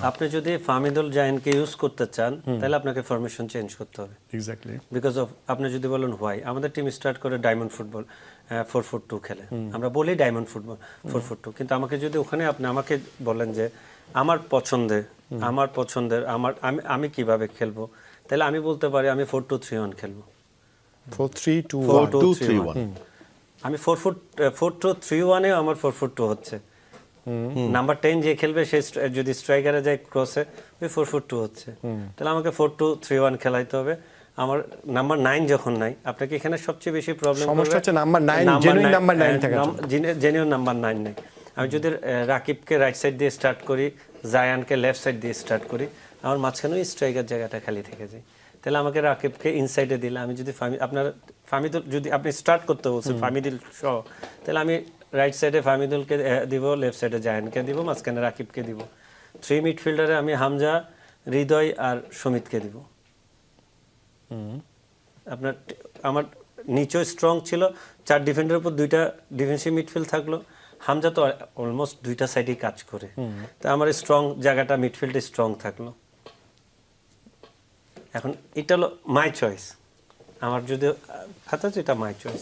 আপনি যদি ফামিদুল জায়েনকে ইউজ করতে চান তাহলে আপনাকে ফরমেশন চেঞ্জ করতে হবে এক্স্যাক্টলি বিকজ অফ আপনি যদি বলেন হোয়াই আমাদের টিম স্টার্ট করে ডায়মন্ড ফুটবল 4-4-2 খেলে আমরা বলি ডায়মন্ড ফুটবল 4-4-2 কিন্তু আমাকে যদি ওখানে আপনি আমাকে বলেন যে আমার পছন্দের আমি কিভাবে খেলবো তাহলে আমি বলতে পারি আমি 4-2-3-1 খেলবো 4-3-2-1 আমি 4-4-3-1 এ আমার 4-4-2 হচ্ছে নাম্বার 10 যে খেলবে সে যদি স্ট্রাইকারে যায় ক্রসে ওই 4-4-2 হচ্ছে তাহলে আমাকে 4-2-3-1 খেলাইতে হবে আমার নাম্বার 9 যখন নাই আপনাকে এখানে সবচেয়ে বেশি প্রবলেম সমস্যা হচ্ছে নাম্বার 9 জেনুইন নাম্বার 9 থাকা জেনুইন নাম্বার 9 নেই আমি যদি রাকিবকে রাইট সাইড দিয়ে স্টার্ট করি জায়ানকে লেফট সাইড দিয়ে স্টার্ট করি আমার মাঝখানে স্ট্রাইকার জায়গাটা খালি থেকে যায় তাহলে আমাকে রাকিবকে ইনসাইডে দিলে আমি যদি ফামিদুল যদি আপনি স্টার্ট করতে বলছেন ফামিদুল সহ তাহলে আমি রাইট সাইডে ফামিদুলকে দিব লেফট সাইডে জায়ানকে দিব মাঝখানে রাকিবকে দিব 3 মিডফিল্ডারে আমি হামজা হৃদয় আর সুমিতকে দিব আপনার আমার নিচেও স্ট্রং ছিল 4 ডিফেন্ডারের উপর 2টা ডিফেন্সিভ মিডফিল্ড থাকলো হামজা তো অলমোস্ট 2টা সাইডেই কাজ করে তো আমার স্ট্রং জায়গাটা মিডফিল্ডে স্ট্রং থাকলো এখন এটা হলো মাই চয়েস আমার যদি খাতা এটা মাই চয়েস